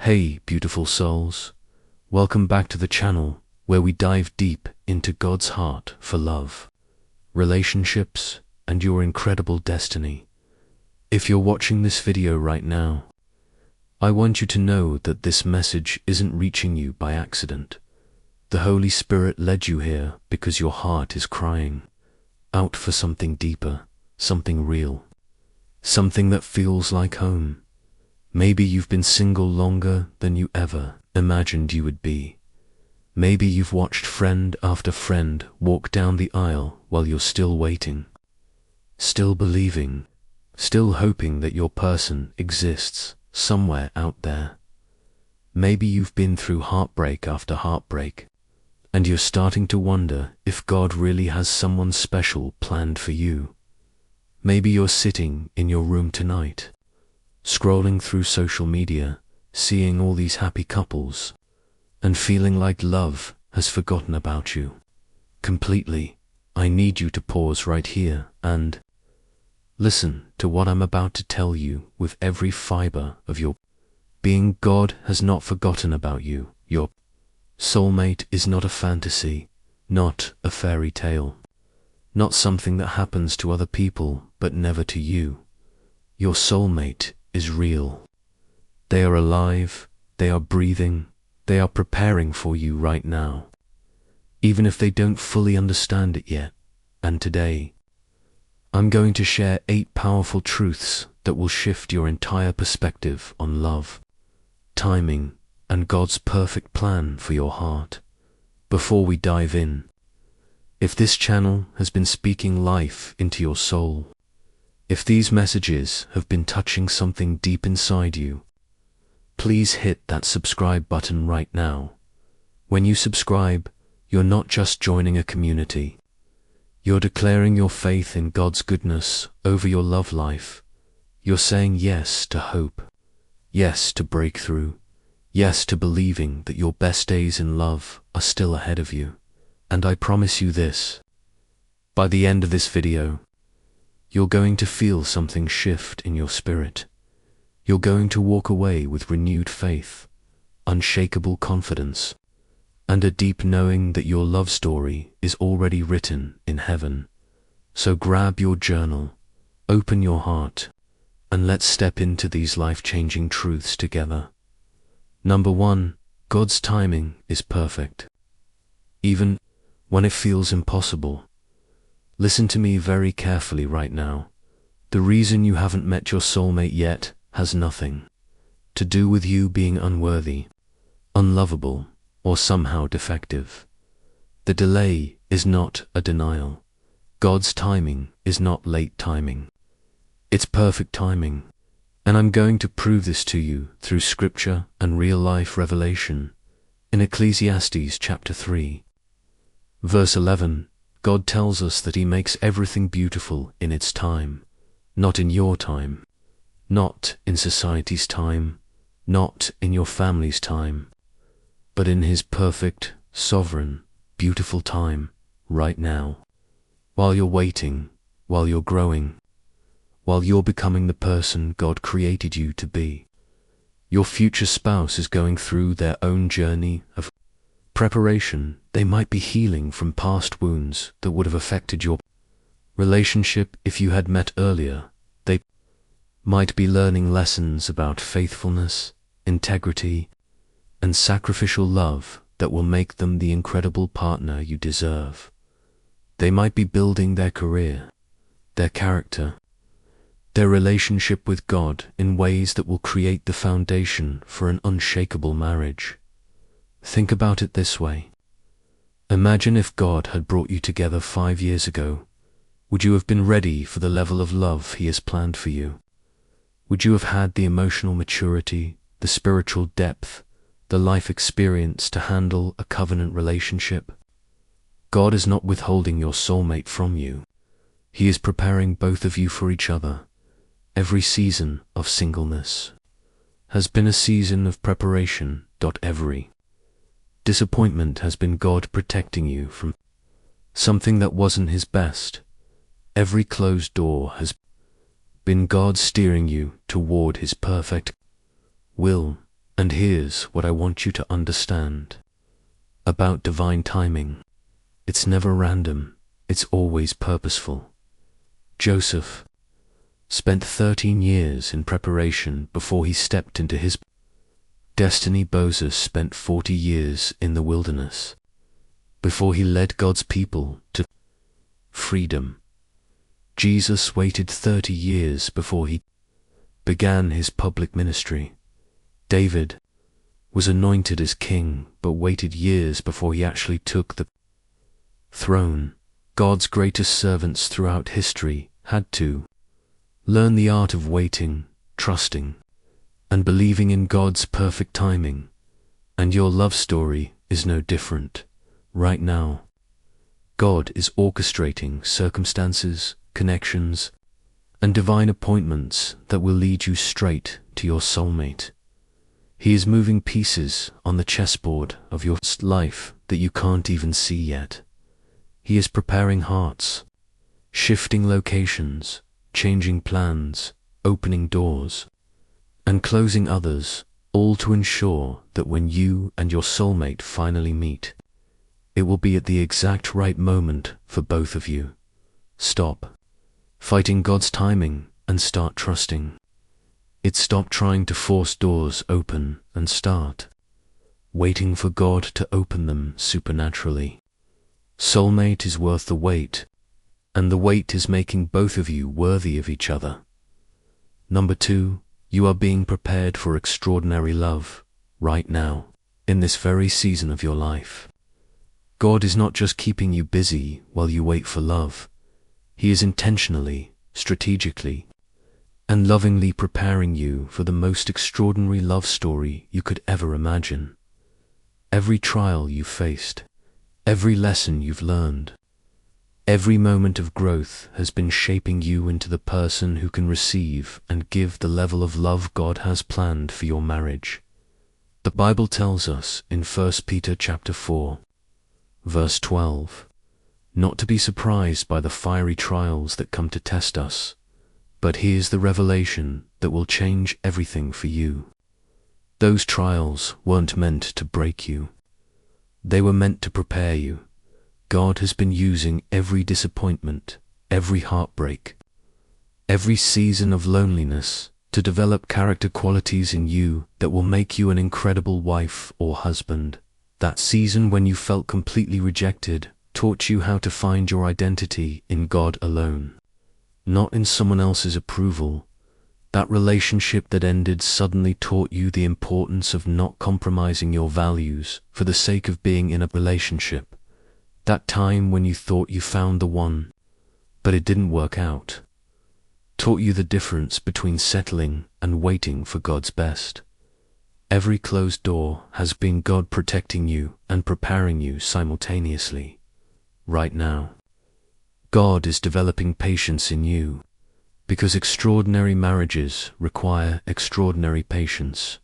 Hey, beautiful souls. Welcome back to the channel where we dive deep into God's heart for love, relationships, and your incredible destiny. If you're watching this video right now, I want you to know that this message isn't reaching you by accident. The Holy Spirit led you here because your heart is crying out for something deeper, something real, something that feels like home. Maybe you've been single longer than you ever imagined you would be. Maybe you've watched friend after friend walk down the aisle while you're still waiting, still believing, still hoping that your person exists somewhere out there. Maybe you've been through heartbreak after heartbreak, and you're starting to wonder if God really has someone special planned for you. Maybe you're sitting in your room tonight, scrolling through social media, seeing all these happy couples, and feeling like love has forgotten about you completely. I need you to pause right here and listen to what I'm about to tell you with every fiber of your being. God has not forgotten about you. Your soulmate is not a fantasy, not a fairy tale, not something that happens to other people but never to you. Your soulmate is real. They are alive, they are breathing, they are preparing for you right now, even if they don't fully understand it yet. And today, I'm going to share 8 powerful truths that will shift your entire perspective on love, timing, and God's perfect plan for your heart. Before we dive in, if this channel has been speaking life into your soul, if these messages have been touching something deep inside you, please hit that subscribe button right now. When you subscribe, you're not just joining a community. You're declaring your faith in God's goodness over your love life. You're saying yes to hope, yes to breakthrough, yes to believing that your best days in love are still ahead of you. And I promise you this, by the end of this video, you're going to feel something shift in your spirit. You're going to walk away with renewed faith, unshakable confidence, and a deep knowing that your love story is already written in heaven. So grab your journal, open your heart, and let's step into these life-changing truths together. Number 1, God's timing is perfect, even when it feels impossible. Listen to me very carefully right now. The reason you haven't met your soulmate yet has nothing to do with you being unworthy, unlovable, or somehow defective. The delay is not a denial. God's timing is not late timing. It's perfect timing. And I'm going to prove this to you through scripture and real-life revelation. In Ecclesiastes chapter 3, verse 11, God tells us that He makes everything beautiful in its time, not in your time, not in society's time, not in your family's time, but in His perfect, sovereign, beautiful time, right now. While you're waiting, while you're growing, while you're becoming the person God created you to be, your future spouse is going through their own journey of preparation. They might be healing from past wounds that would have affected your relationship if you had met earlier. They might be learning lessons about faithfulness, integrity, and sacrificial love that will make them the incredible partner you deserve. They might be building their career, their character, their relationship with God in ways that will create the foundation for an unshakable marriage. Think about it this way. Imagine if God had brought you together 5 years ago. Would you have been ready for the level of love He has planned for you? Would you have had the emotional maturity, the spiritual depth, the life experience to handle a covenant relationship? God is not withholding your soulmate from you. He is preparing both of you for each other. Every season of singleness has been a season of preparation. Every disappointment has been God protecting you from something that wasn't His best. Every closed door has been God steering you toward His perfect will. And here's what I want you to understand about divine timing. It's never random, it's always purposeful. Joseph spent 13 years in preparation before he stepped into his destiny. Moses spent 40 years in the wilderness before he led God's people to freedom. Jesus waited 30 years before he began his public ministry. David was anointed as king, but waited years before he actually took the throne. God's greatest servants throughout history had to learn the art of waiting, trusting, and believing in God's perfect timing. And your love story is no different. Right now, God is orchestrating circumstances, connections, and divine appointments that will lead you straight to your soulmate. He is moving pieces on the chessboard of your life that you can't even see yet. He is preparing hearts, shifting locations, changing plans, opening doors, and closing others, all to ensure that when you and your soulmate finally meet, it will be at the exact right moment for both of you. Stop fighting God's timing and start trusting it. Stop trying to force doors open and start waiting for God to open them supernaturally. Soulmate is worth the wait, and the wait is making both of you worthy of each other. Number 2, you are being prepared for extraordinary love right now, in this very season of your life. God is not just keeping you busy while you wait for love. He is intentionally, strategically, and lovingly preparing you for the most extraordinary love story you could ever imagine. Every trial you've faced, every lesson you've learned, every moment of growth has been shaping you into the person who can receive and give the level of love God has planned for your marriage. The Bible tells us in 1 Peter chapter 4, verse 12, not to be surprised by the fiery trials that come to test us, but here's the revelation that will change everything for you. Those trials weren't meant to break you. They were meant to prepare you. God has been using every disappointment, every heartbreak, every season of loneliness to develop character qualities in you that will make you an incredible wife or husband. That season when you felt completely rejected taught you how to find your identity in God alone, not in someone else's approval. That relationship that ended suddenly taught you the importance of not compromising your values for the sake of being in a relationship. That time when you thought you found the one, but it didn't work out, taught you the difference between settling and waiting for God's best. Every closed door has been God protecting you and preparing you simultaneously. Right now, God is developing patience in you, because extraordinary marriages require extraordinary patience.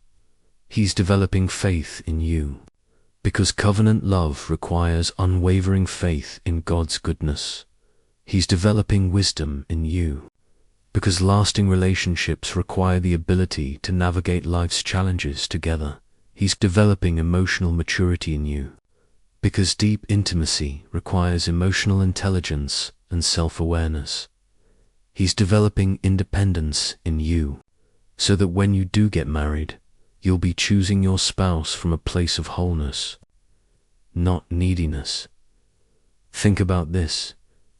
He's developing faith in you, because covenant love requires unwavering faith in God's goodness. He's developing wisdom in you, because lasting relationships require the ability to navigate life's challenges together. He's developing emotional maturity in you, because deep intimacy requires emotional intelligence and self-awareness. He's developing independence in you, so that when you do get married, you'll be choosing your spouse from a place of wholeness, not neediness. Think about this.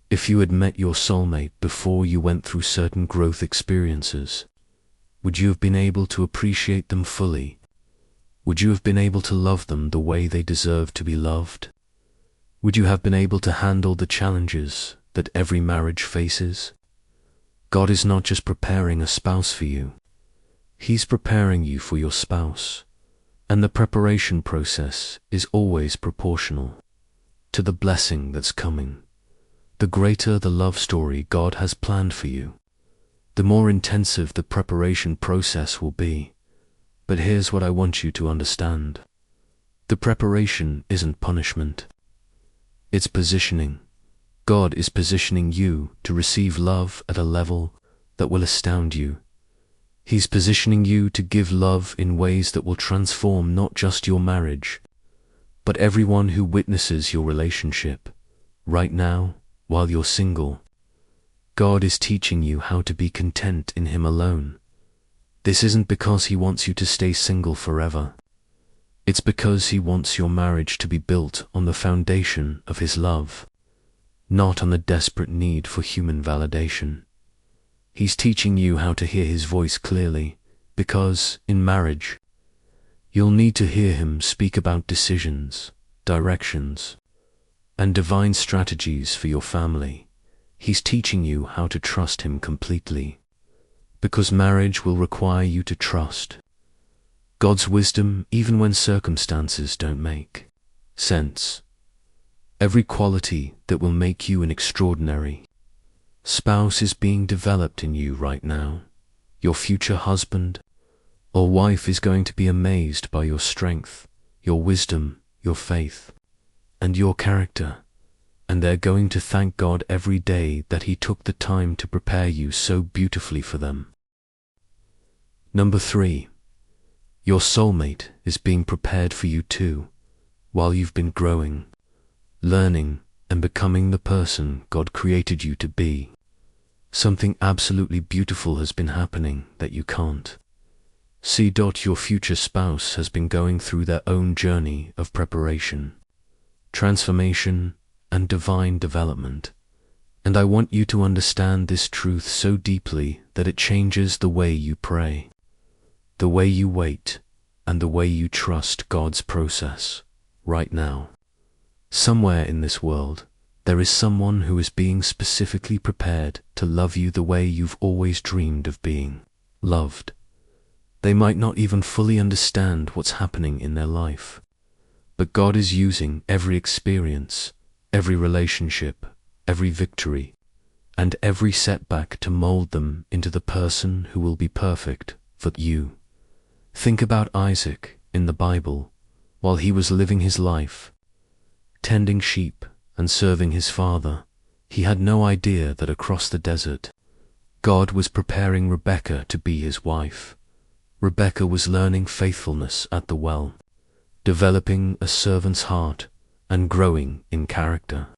If you had met your soulmate before you went through certain growth experiences, would you have been able to appreciate them fully? Would you have been able to love them the way they deserve to be loved? Would you have been able to handle the challenges that every marriage faces? God is not just preparing a spouse for you. He's preparing you for your spouse, and the preparation process is always proportional to the blessing that's coming. The greater the love story God has planned for you, the more intensive the preparation process will be. But here's what I want you to understand. The preparation isn't punishment. It's positioning. God is positioning you to receive love at a level that will astound you. He's positioning you to give love in ways that will transform not just your marriage, but everyone who witnesses your relationship. Right now, while you're single, God is teaching you how to be content in Him alone. This isn't because He wants you to stay single forever. It's because He wants your marriage to be built on the foundation of His love, not on the desperate need for human validation. He's teaching you how to hear His voice clearly, because, in marriage, you'll need to hear Him speak about decisions, directions, and divine strategies for your family. He's teaching you how to trust Him completely, because marriage will require you to trust God's wisdom even when circumstances don't make sense. Every quality that will make you an extraordinary spouse is being developed in you right now. Your future husband or wife is going to be amazed by your strength, your wisdom, your faith, and your character, and they're going to thank God every day that He took the time to prepare you so beautifully for them. Number 3. Your soulmate is being prepared for you too, while you've been growing, learning, and becoming the person God created you to be. Something absolutely beautiful has been happening that you can't see. Your future spouse has been going through their own journey of preparation, transformation, and divine development. And I want you to understand this truth so deeply that it changes the way you pray, the way you wait, and the way you trust God's process. Right now, somewhere in this world, there is someone who is being specifically prepared to love you the way you've always dreamed of being loved. They might not even fully understand what's happening in their life, but God is using every experience, every relationship, every victory, and every setback to mold them into the person who will be perfect for you. Think about Isaac in the Bible. While he was living his life, tending sheep and serving his father, he had no idea that across the desert, God was preparing Rebekah to be his wife. Rebekah was learning faithfulness at the well, developing a servant's heart, and growing in character,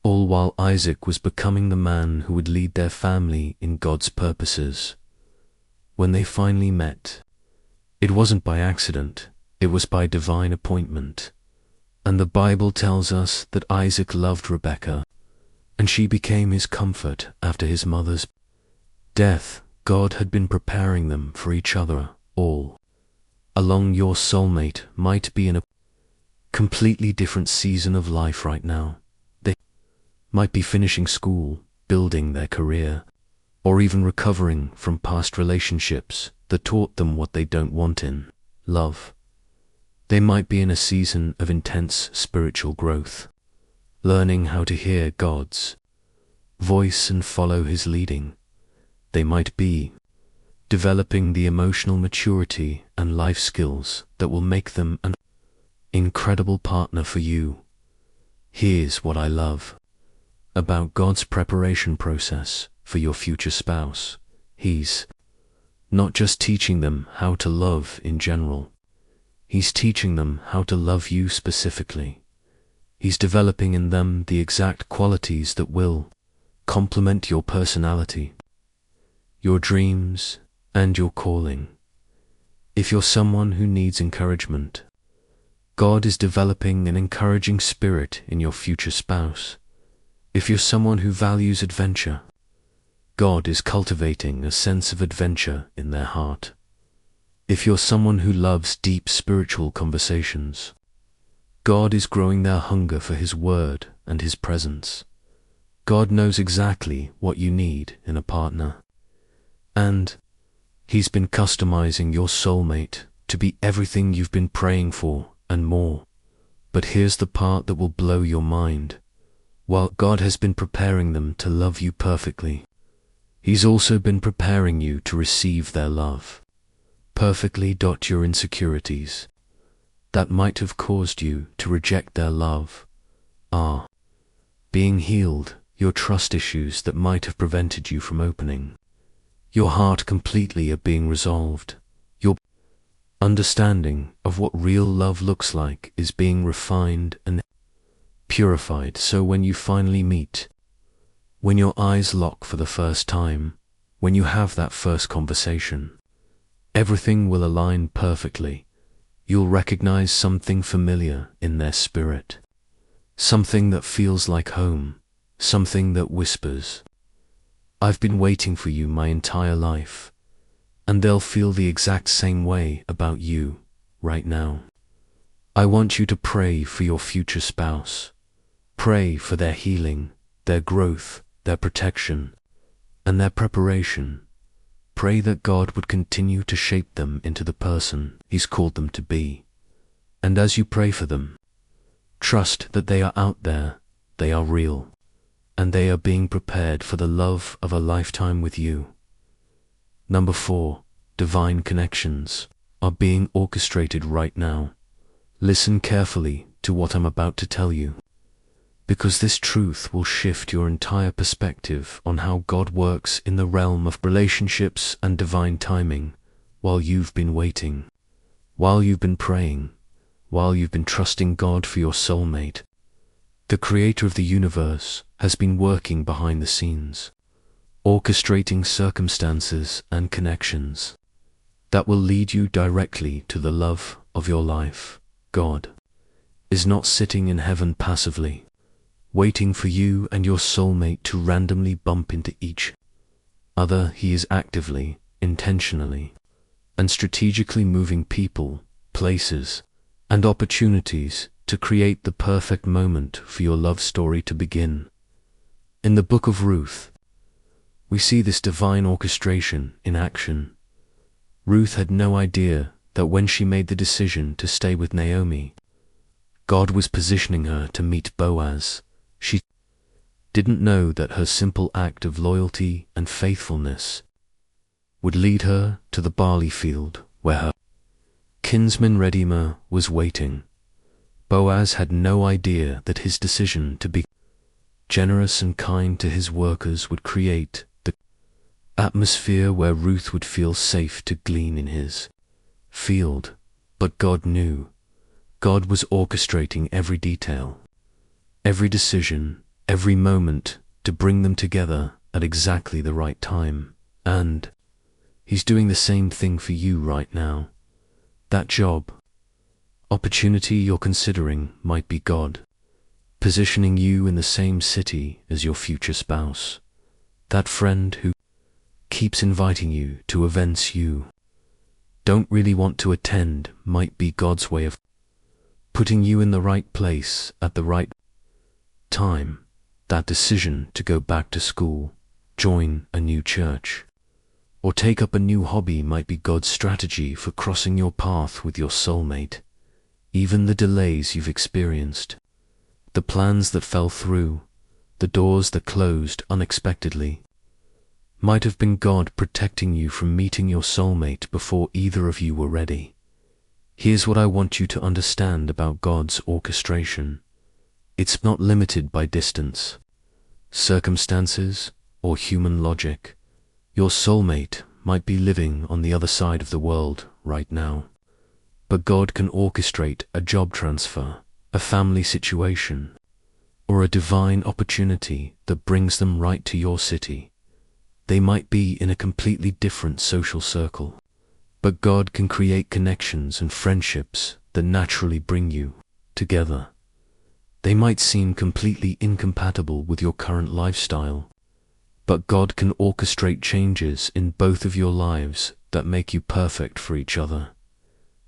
all while Isaac was becoming the man who would lead their family in God's purposes. When they finally met, it wasn't by accident, it was by divine appointment. And the Bible tells us that Isaac loved Rebekah, and she became his comfort after his mother's death. God had been preparing them for each other all along. Your soulmate might be in a completely different season of life right now. They might be finishing school, building their career, or even recovering from past relationships that taught them what they don't want in love. They might be in a season of intense spiritual growth, learning how to hear God's voice and follow His leading. They might be developing the emotional maturity and life skills that will make them an incredible partner for you. Here's what I love about God's preparation process for your future spouse. He's not just teaching them how to love in general. He's teaching them how to love you specifically. He's developing in them the exact qualities that will complement your personality, your dreams, and your calling. If you're someone who needs encouragement, God is developing an encouraging spirit in your future spouse. If you're someone who values adventure, God is cultivating a sense of adventure in their heart. If you're someone who loves deep spiritual conversations, God is growing their hunger for His word and His presence. God knows exactly what you need in a partner, and He's been customizing your soulmate to be everything you've been praying for and more. But here's the part that will blow your mind. While God has been preparing them to love you perfectly, He's also been preparing you to receive their love perfectly. Your insecurities that might have caused you to reject their love are being healed. Your trust issues that might have prevented you from opening Your heart completely are being resolved. Your understanding of what real love looks like is being refined and purified, so when you finally meet, when your eyes lock for the first time, when you have that first conversation, everything will align perfectly. You'll recognize something familiar in their spirit, something that feels like home, something that whispers, "I've been waiting for you my entire life," and they'll feel the exact same way about you right now. I want you to pray for your future spouse. Pray for their healing, their growth, their protection, and their preparation. Pray that God would continue to shape them into the person He's called them to be. And as you pray for them, trust that they are out there, they are real, and they are being prepared for the love of a lifetime with you. Number 4, divine connections are being orchestrated right now. Listen carefully to what I'm about to tell you, because this truth will shift your entire perspective on how God works in the realm of relationships and divine timing while you've been waiting, while you've been praying, while you've been trusting God for your soulmate. The Creator of the universe has been working behind the scenes, orchestrating circumstances and connections that will lead you directly to the love of your life. God is not sitting in heaven passively, waiting for you and your soulmate to randomly bump into each other. He is actively, intentionally, and strategically moving people, places, and opportunities to create the perfect moment for your love story to begin. In the book of Ruth, we see this divine orchestration in action. Ruth had no idea that when she made the decision to stay with Naomi, God was positioning her to meet Boaz. She didn't know that her simple act of loyalty and faithfulness would lead her to the barley field where her kinsman Redeemer was waiting. Boaz had no idea that his decision to be generous and kind to his workers would create the atmosphere where Ruth would feel safe to glean in his field. But God knew. God was orchestrating every detail, every decision, every moment to bring them together at exactly the right time. And He's doing the same thing for you right now. That job opportunity you're considering might be God positioning you in the same city as your future spouse. That friend who keeps inviting you to events you don't really want to attend might be God's way of putting you in the right place at the right time. That decision to go back to school, join a new church, or take up a new hobby might be God's strategy for crossing your path with your soulmate. Even the delays you've experienced, the plans that fell through, the doors that closed unexpectedly, might have been God protecting you from meeting your soulmate before either of you were ready. Here's what I want you to understand about God's orchestration. It's not limited by distance, circumstances, or human logic. Your soulmate might be living on the other side of the world right now, but God can orchestrate a job transfer, a family situation, or a divine opportunity that brings them right to your city. They might be in a completely different social circle, but God can create connections and friendships that naturally bring you together. They might seem completely incompatible with your current lifestyle, but God can orchestrate changes in both of your lives that make you perfect for each other.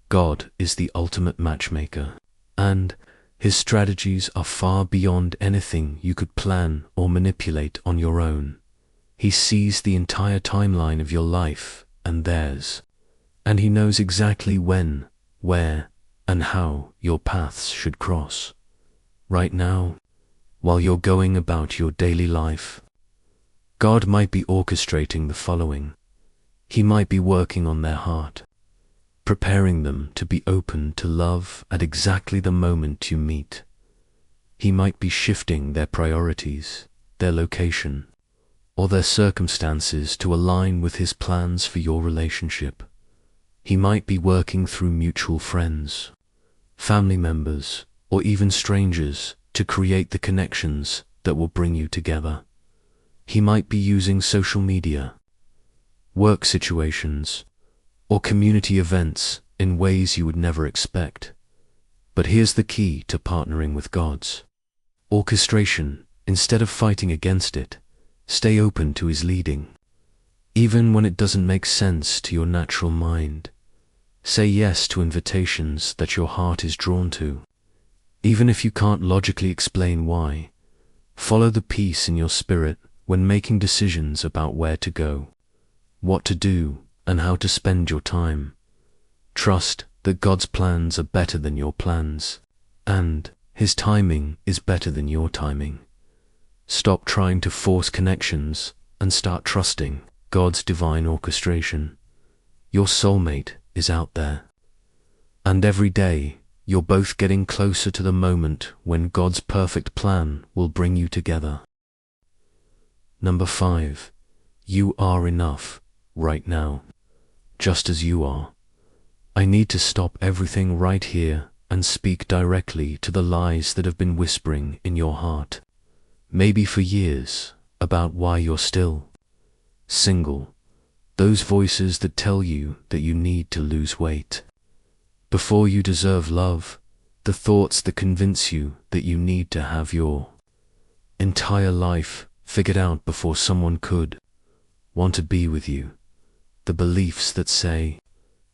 God is the ultimate matchmaker, and His strategies are far beyond anything you could plan or manipulate on your own. He sees the entire timeline of your life and theirs, and He knows exactly when, where, and how your paths should cross. Right now, while you're going about your daily life, God might be orchestrating the following. He might be working on their heart, preparing them to be open to love at exactly the moment you meet. He might be shifting their priorities, their location, or their circumstances to align with His plans for your relationship. He might be working through mutual friends, family members, or even strangers to create the connections that will bring you together. He might be using social media, work situations, or community events in ways you would never expect. But here's the key to partnering with God's orchestration. Instead of fighting against it, stay open to His leading. Even when it doesn't make sense to your natural mind, say yes to invitations that your heart is drawn to. Even if you can't logically explain why, follow the peace in your spirit when making decisions about where to go, what to do, and how to spend your time. Trust that God's plans are better than your plans, and His timing is better than your timing. Stop trying to force connections and start trusting God's divine orchestration. Your soulmate is out there. And every day, you're both getting closer to the moment when God's perfect plan will bring you together. Number 5. You are enough right now, just as you are. I need to stop everything right here and speak directly to the lies that have been whispering in your heart, maybe for years, about why you're still single. Those voices that tell you that you need to lose weight before you deserve love, the thoughts that convince you that you need to have your entire life figured out before someone could want to be with you, the beliefs that say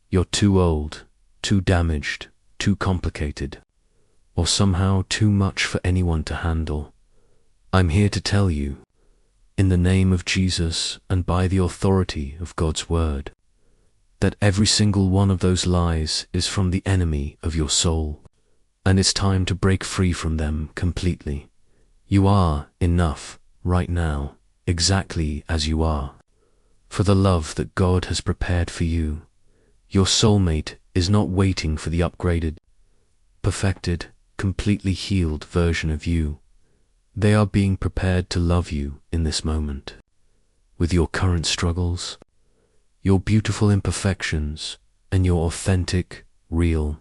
you're too old, too damaged, too complicated, or somehow too much for anyone to handle. I'm here to tell you, in the name of Jesus and by the authority of God's Word, that every single one of those lies is from the enemy of your soul, and it's time to break free from them completely. You are enough right now, exactly as you are, for the love that God has prepared for you. Your soulmate is not waiting for the upgraded, perfected, completely healed version of you. They are being prepared to love you in this moment, with your current struggles, your beautiful imperfections, and your authentic, real,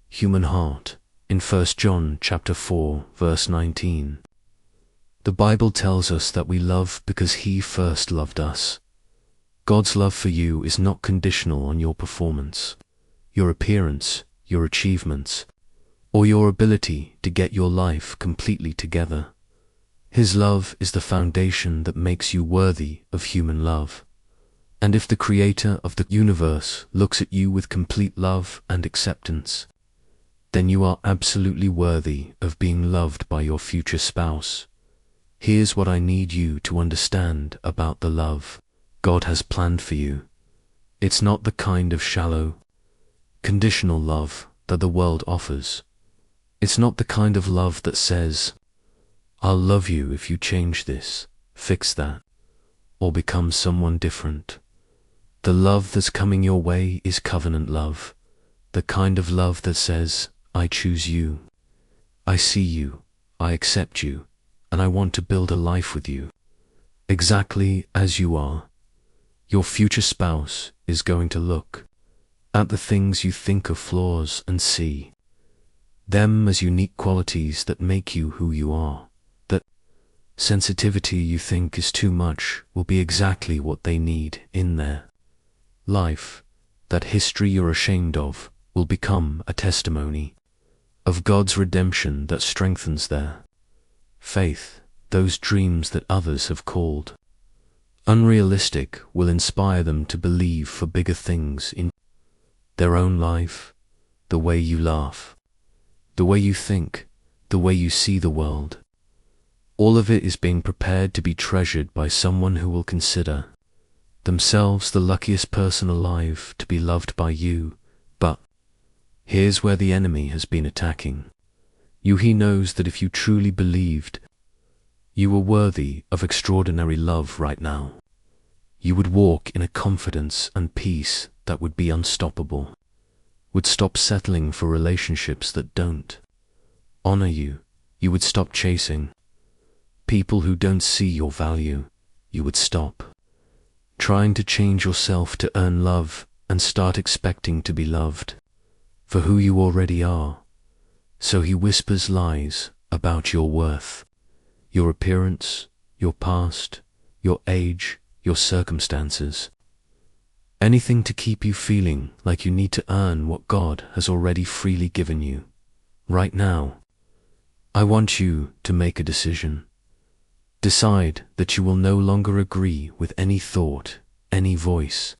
human heart. In 1 John chapter 4, verse 19, the Bible tells us that we love because He first loved us. God's love for you is not conditional on your performance, your appearance, your achievements, or your ability to get your life completely together. His love is the foundation that makes you worthy of human love. And if the Creator of the universe looks at you with complete love and acceptance, then you are absolutely worthy of being loved by your future spouse. Here's what I need you to understand about the love God has planned for you. It's not the kind of shallow, conditional love that the world offers. It's not the kind of love that says, I'll love you if you change this, fix that, or become someone different. The love that's coming your way is covenant love, the kind of love that says, I choose you, I see you, I accept you, and I want to build a life with you, exactly as you are. Your future spouse is going to look at the things you think are flaws and see them as unique qualities that make you who you are. That sensitivity you think is too much will be exactly what they need in their life. That history you're ashamed of will become a testimony of God's redemption that strengthens their faith. Those dreams that others have called unrealistic will inspire them to believe for bigger things in their own life. The way you laugh, the way you think, the way you see the world, all of it is being prepared to be treasured by someone who will consider themselves the luckiest person alive to be loved by you. But here's where the enemy has been attacking you. He knows that if you truly believed you were worthy of extraordinary love right now, you would walk in a confidence and peace that would be unstoppable, would stop settling for relationships that don't honor you. You would stop chasing people who don't see your value, you would stop trying to change yourself to earn love and start expecting to be loved for who you already are. So he whispers lies about your worth, your appearance, your past, your age, your circumstances. Anything to keep you feeling like you need to earn what God has already freely given you. Right now, I want you to make a decision. Decide that you will no longer agree with any thought, any voice,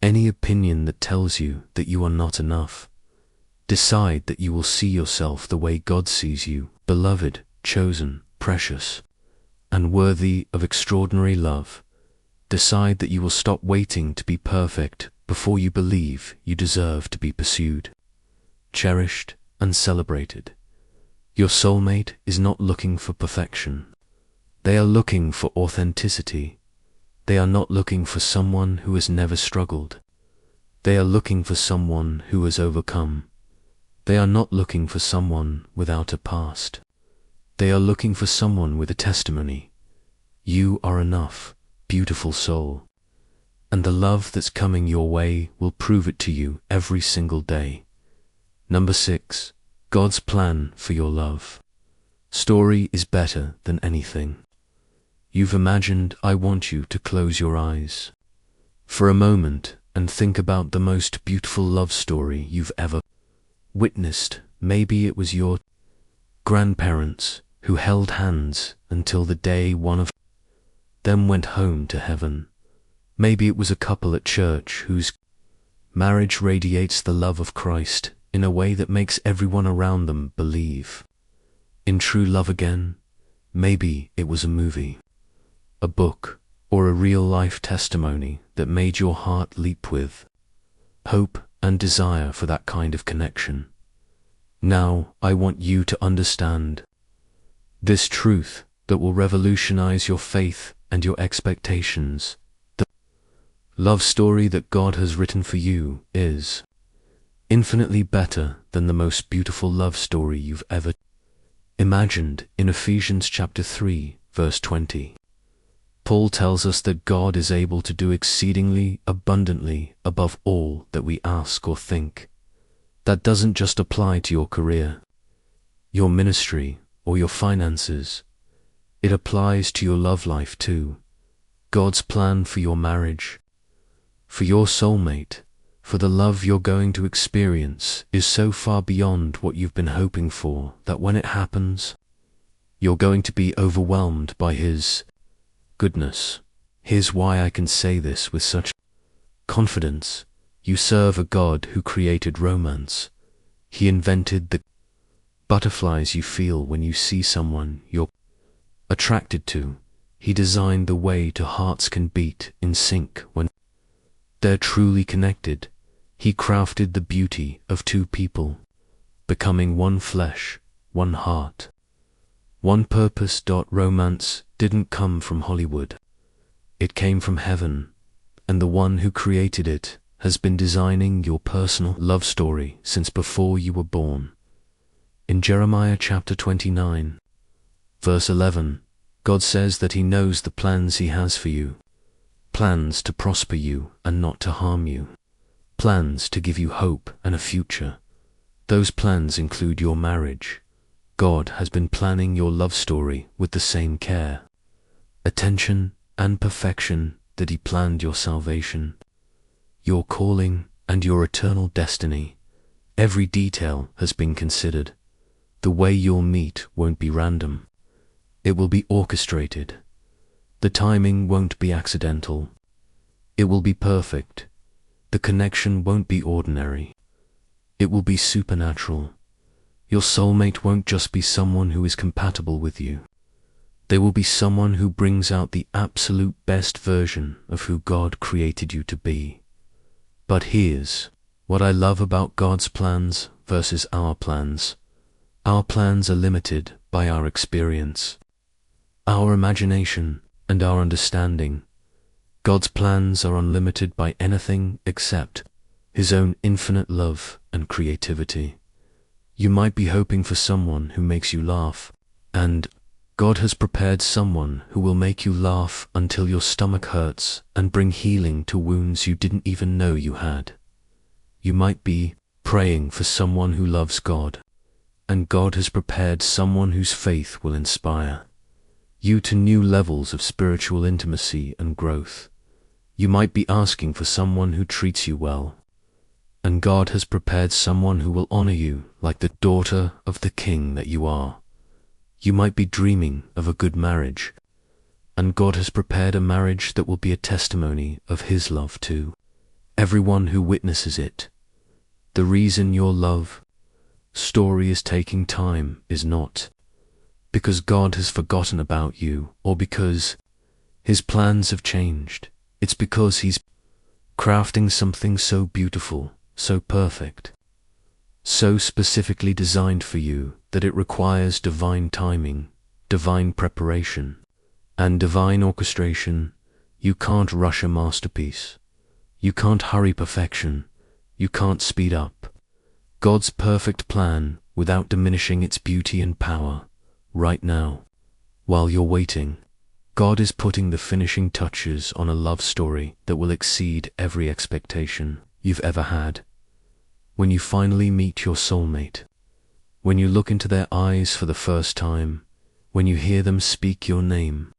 any opinion that tells you that you are not enough. Decide that you will see yourself the way God sees you, beloved, chosen, precious, and worthy of extraordinary love. Decide that you will stop waiting to be perfect before you believe you deserve to be pursued, cherished, and celebrated. Your soulmate is not looking for perfection. They are looking for authenticity. They are not looking for someone who has never struggled. They are looking for someone who has overcome. They are not looking for someone without a past. They are looking for someone with a testimony. You are enough, beautiful soul. And the love that's coming your way will prove it to you every single day. Number 6, God's plan for your love. Story is better than anything you've imagined. I want you to close your eyes for a moment and think about the most beautiful love story you've ever witnessed. Maybe it was your grandparents who held hands until the day one of them went home to heaven. Maybe it was a couple at church whose marriage radiates the love of Christ in a way that makes everyone around them believe in true love again. Maybe it was a movie, a book, or a real-life testimony that made your heart leap with hope and desire for that kind of connection. Now, I want you to understand this truth that will revolutionize your faith and your expectations. The love story that God has written for you is infinitely better than the most beautiful love story you've ever imagined. In Ephesians chapter 3, verse 20, Paul tells us that God is able to do exceedingly abundantly above all that we ask or think. That doesn't just apply to your career, your ministry, or your finances. It applies to your love life too. God's plan for your marriage, for your soulmate, for the love you're going to experience is so far beyond what you've been hoping for that when it happens, you're going to be overwhelmed by His goodness. Here's why I can say this with such confidence. You serve a God who created romance. He invented the butterflies you feel when you see someone you're attracted to. He designed the way two hearts can beat in sync when they're truly connected. He crafted the beauty of two people becoming one flesh, one heart, one purpose. Romance didn't come from Hollywood. It came from heaven, and the one who created it has been designing your personal love story since before you were born. In Jeremiah chapter 29, verse 11, God says that He knows the plans He has for you, plans to prosper you and not to harm you, plans to give you hope and a future. Those plans include your marriage. God has been planning your love story with the same care, attention, and perfection that He planned your salvation, your calling, and your eternal destiny. Every detail has been considered. The way you'll meet won't be random. It will be orchestrated. The timing won't be accidental. It will be perfect. The connection won't be ordinary. It will be supernatural. Your soulmate won't just be someone who is compatible with you. They will be someone who brings out the absolute best version of who God created you to be. But here's what I love about God's plans versus our plans. Our plans are limited by our experience, our imagination, and our understanding. God's plans are unlimited by anything except His own infinite love and creativity. You might be hoping for someone who makes you laugh and God has prepared someone who will make you laugh until your stomach hurts and bring healing to wounds you didn't even know you had. You might be praying for someone who loves God, and God has prepared someone whose faith will inspire you to new levels of spiritual intimacy and growth. You might be asking for someone who treats you well, and God has prepared someone who will honor you like the daughter of the King that you are. You might be dreaming of a good marriage, and God has prepared a marriage that will be a testimony of His love to everyone who witnesses it. The reason your love story is taking time is not because God has forgotten about you or because His plans have changed. It's because He's crafting something so beautiful, so perfect, so specifically designed for you that it requires divine timing, divine preparation, and divine orchestration. You can't rush a masterpiece. You can't hurry perfection. You can't speed up God's perfect plan without diminishing its beauty and power. Right now, while you're waiting, God is putting the finishing touches on a love story that will exceed every expectation you've ever had. When you finally meet your soulmate, when you look into their eyes for the first time, when you hear them speak your name,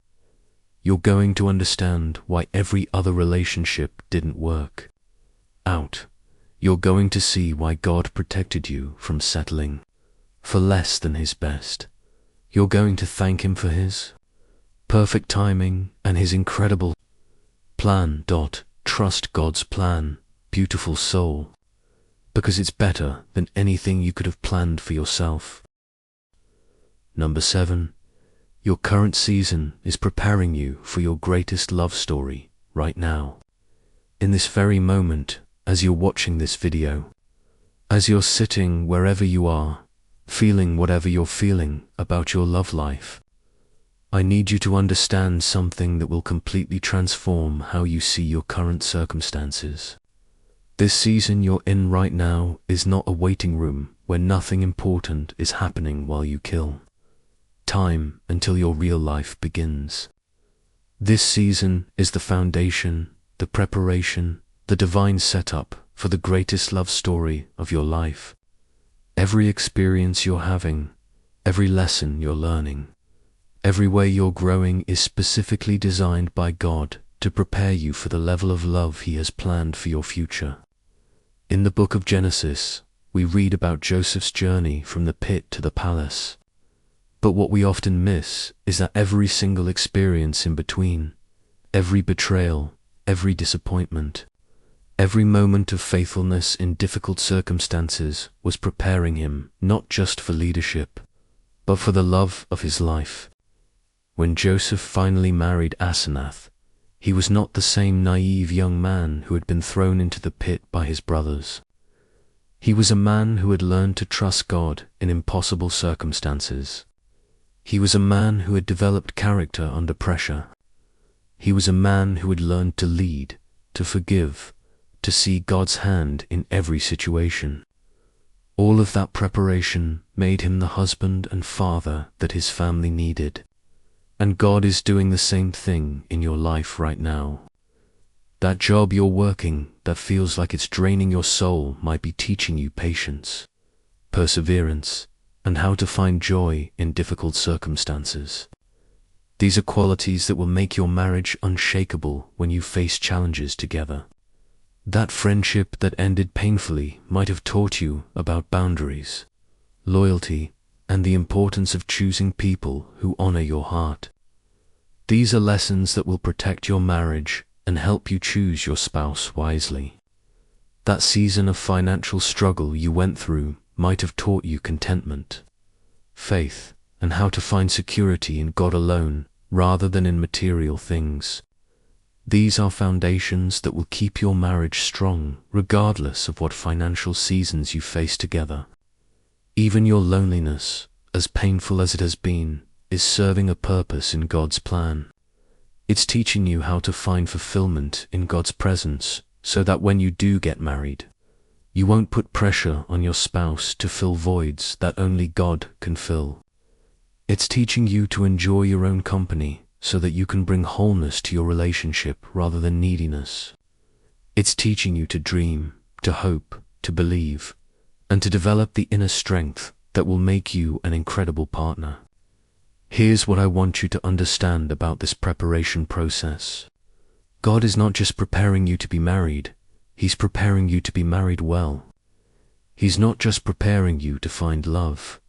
you're going to understand why every other relationship didn't work out. You're going to see why God protected you from settling for less than His best. You're going to thank Him for His perfect timing and His incredible plan. Trust God's plan, beautiful soul, because it's better than anything you could have planned for yourself. Number 7. Your current season is preparing you for your greatest love story right now. In this very moment, as you're watching this video, as you're sitting wherever you are, feeling whatever you're feeling about your love life, I need you to understand something that will completely transform how you see your current circumstances. This season you're in right now is not a waiting room where nothing important is happening while you kill time until your real life begins. This season is the foundation, the preparation, the divine setup for the greatest love story of your life. Every experience you're having, every lesson you're learning, every way you're growing is specifically designed by God to prepare you for the level of love He has planned for your future. In the book of Genesis, we read about Joseph's journey from the pit to the palace. But what we often miss is that every single experience in between, every betrayal, every disappointment, every moment of faithfulness in difficult circumstances was preparing him not just for leadership, but for the love of his life. When Joseph finally married Asenath, he was not the same naive young man who had been thrown into the pit by his brothers. He was a man who had learned to trust God in impossible circumstances. He was a man who had developed character under pressure. He was a man who had learned to lead, to forgive, to see God's hand in every situation. All of that preparation made him the husband and father that his family needed. And God is doing the same thing in your life right now. That job you're working that feels like it's draining your soul might be teaching you patience, perseverance, and how to find joy in difficult circumstances. These are qualities that will make your marriage unshakable when you face challenges together. That friendship that ended painfully might have taught you about boundaries, loyalty, and the importance of choosing people who honor your heart. These are lessons that will protect your marriage and help you choose your spouse wisely. That season of financial struggle you went through might have taught you contentment, faith, and how to find security in God alone rather than in material things. These are foundations that will keep your marriage strong regardless of what financial seasons you face together. Even your loneliness, as painful as it has been, is serving a purpose in God's plan. It's teaching you how to find fulfillment in God's presence so that when you do get married, you won't put pressure on your spouse to fill voids that only God can fill. It's teaching you to enjoy your own company so that you can bring wholeness to your relationship rather than neediness. It's teaching you to dream, to hope, to believe, and to develop the inner strength that will make you an incredible partner. Here's what I want you to understand about this preparation process. God is not just preparing you to be married, He's preparing you to be married well. He's not just preparing you to find love,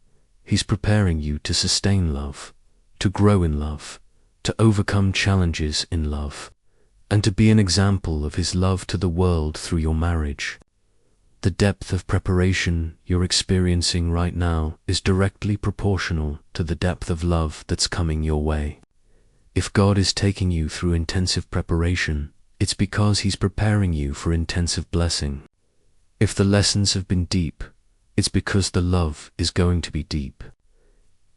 He's preparing you to sustain love, to grow in love, to overcome challenges in love, and to be an example of His love to the world through your marriage. The depth of preparation you're experiencing right now is directly proportional to the depth of love that's coming your way. If God is taking you through intensive preparation, it's because He's preparing you for intensive blessing. If the lessons have been deep, it's because the love is going to be deep.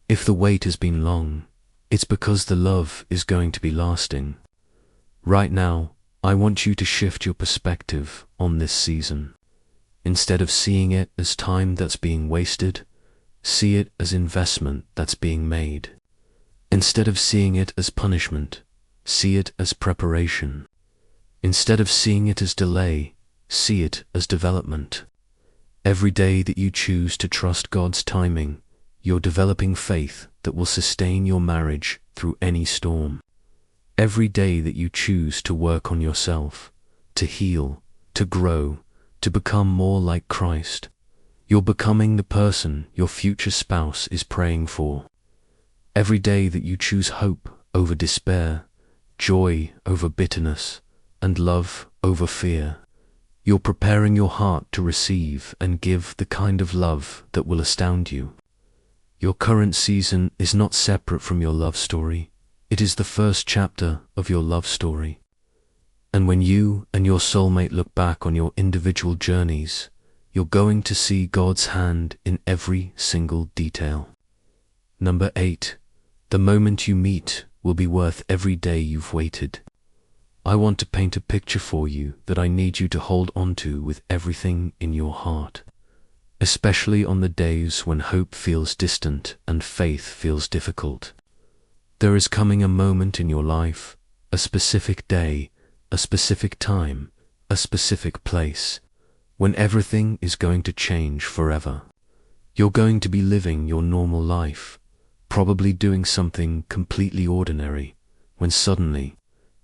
If the wait has been long, it's because the love is going to be lasting. Right now, I want you to shift your perspective on this season. Instead of seeing it as time that's being wasted, see it as investment that's being made. Instead of seeing it as punishment, see it as preparation. Instead of seeing it as delay, see it as development. Every day that you choose to trust God's timing, you're developing faith that will sustain your marriage through any storm. Every day that you choose to work on yourself, to heal, to grow, to become more like Christ, you're becoming the person your future spouse is praying for. Every day that you choose hope over despair, joy over bitterness, and love over fear, you're preparing your heart to receive and give the kind of love that will astound you. Your current season is not separate from your love story. It is the first chapter of your love story. And when you and your soulmate look back on your individual journeys, you're going to see God's hand in every single detail. Number 8. The moment you meet will be worth every day you've waited. I want to paint a picture for you that I need you to hold on to with everything in your heart, especially on the days when hope feels distant and faith feels difficult. There is coming a moment in your life, a specific day, a specific time, a specific place, when everything is going to change forever. You're going to be living your normal life, probably doing something completely ordinary, when suddenly,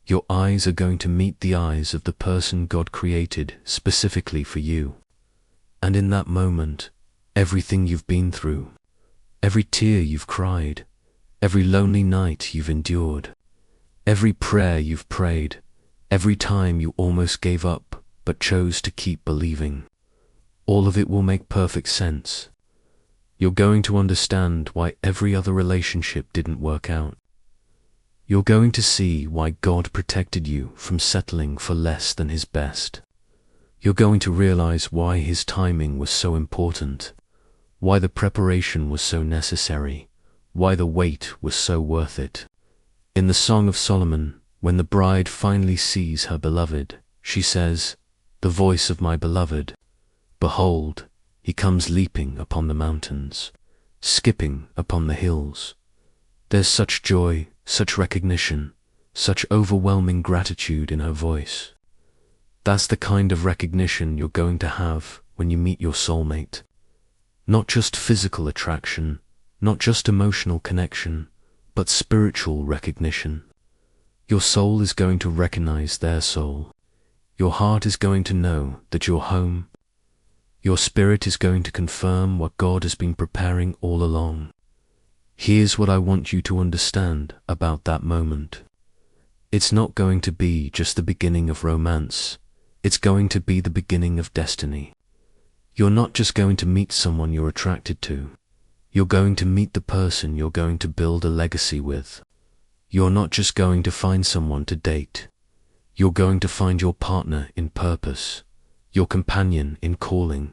your eyes are going to meet the eyes of the person God created specifically for you. And in that moment, everything you've been through, every tear you've cried, every lonely night you've endured, every prayer you've prayed, every time you almost gave up but chose to keep believing, all of it will make perfect sense. You're going to understand why every other relationship didn't work out. You're going to see why God protected you from settling for less than His best. You're going to realize why His timing was so important, why the preparation was so necessary, why the wait was so worth it. In the Song of Solomon, when the bride finally sees her beloved, she says, "The voice of my beloved, behold, he comes leaping upon the mountains, skipping upon the hills." There's such joy, such recognition, such overwhelming gratitude in her voice. That's the kind of recognition you're going to have when you meet your soulmate. Not just physical attraction, not just emotional connection, but spiritual recognition. Your soul is going to recognize their soul. Your heart is going to know that you're home. Your spirit is going to confirm what God has been preparing all along. Here's what I want you to understand about that moment. It's not going to be just the beginning of romance. It's going to be the beginning of destiny. You're not just going to meet someone you're attracted to. You're going to meet the person you're going to build a legacy with. You're not just going to find someone to date. You're going to find your partner in purpose, your companion in calling,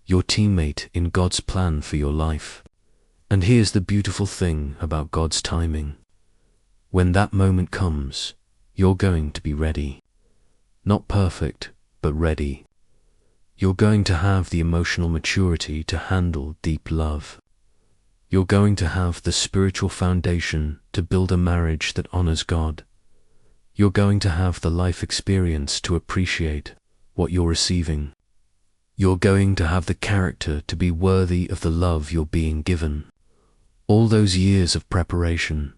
your teammate in God's plan for your life. And here's the beautiful thing about God's timing. When that moment comes, you're going to be ready. Not perfect, but ready. You're going to have the emotional maturity to handle deep love. You're going to have the spiritual foundation to build a marriage that honors God. You're going to have the life experience to appreciate what you're receiving. You're going to have the character to be worthy of the love you're being given. All those years of preparation,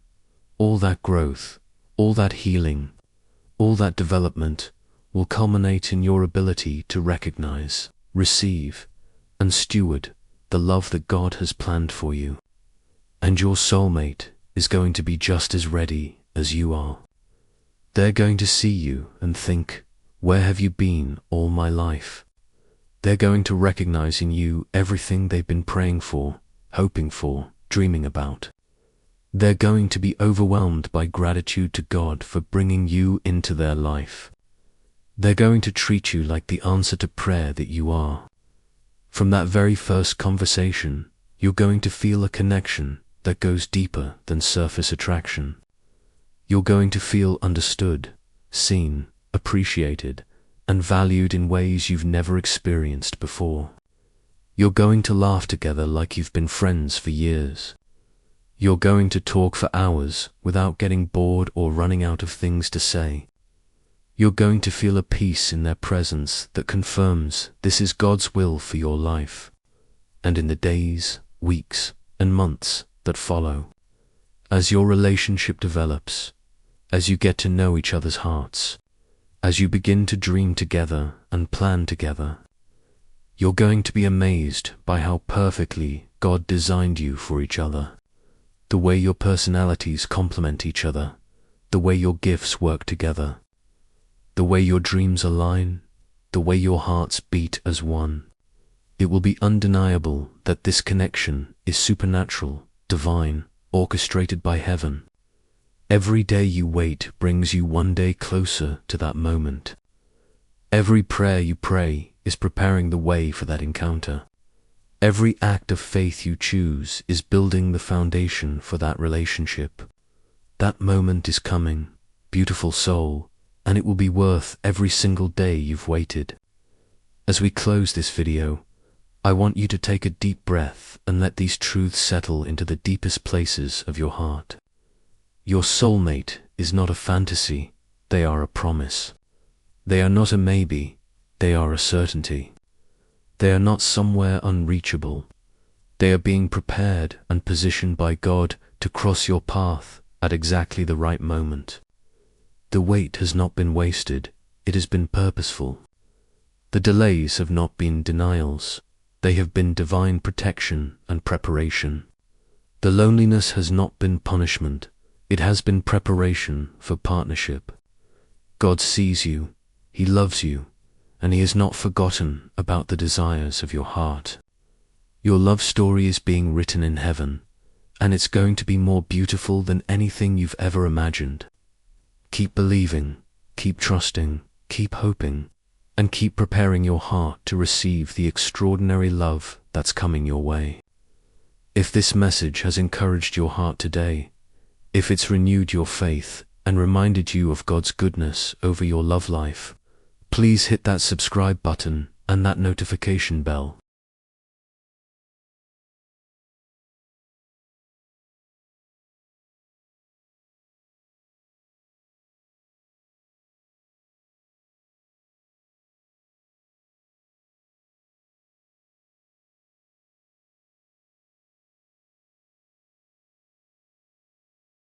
all that growth, all that healing, all that development will culminate in your ability to recognize, receive, and steward the love that God has planned for you. And your soulmate is going to be just as ready as you are. They're going to see you and think, "Where have you been all my life?" They're going to recognize in you everything they've been praying for, hoping for, dreaming about. They're going to be overwhelmed by gratitude to God for bringing you into their life. They're going to treat you like the answer to prayer that you are. From that very first conversation, you're going to feel a connection that goes deeper than surface attraction. You're going to feel understood, seen, appreciated, and valued in ways you've never experienced before. You're going to laugh together like you've been friends for years. You're going to talk for hours without getting bored or running out of things to say. You're going to feel a peace in their presence that confirms this is God's will for your life. And in the days, weeks, and months that follow, as your relationship develops, as you get to know each other's hearts, as you begin to dream together and plan together, you're going to be amazed by how perfectly God designed you for each other. The way your personalities complement each other, the way your gifts work together, the way your dreams align, the way your hearts beat as one. It will be undeniable that this connection is supernatural, divine, orchestrated by heaven. Every day you wait brings you one day closer to that moment. Every prayer you pray is preparing the way for that encounter. Every act of faith you choose is building the foundation for that relationship. That moment is coming, beautiful soul, and it will be worth every single day you've waited. As we close this video, I want you to take a deep breath and let these truths settle into the deepest places of your heart. Your soulmate is not a fantasy, they are a promise. They are not a maybe, they are a certainty. They are not somewhere unreachable. They are being prepared and positioned by God to cross your path at exactly the right moment. The wait has not been wasted, it has been purposeful. The delays have not been denials, they have been divine protection and preparation. The loneliness has not been punishment, it has been preparation for partnership. God sees you, He loves you, and He has not forgotten about the desires of your heart. Your love story is being written in heaven, and it's going to be more beautiful than anything you've ever imagined. Keep believing, keep trusting, keep hoping, and keep preparing your heart to receive the extraordinary love that's coming your way. If this message has encouraged your heart today, if it's renewed your faith and reminded you of God's goodness over your love life, please hit that subscribe button and that notification bell.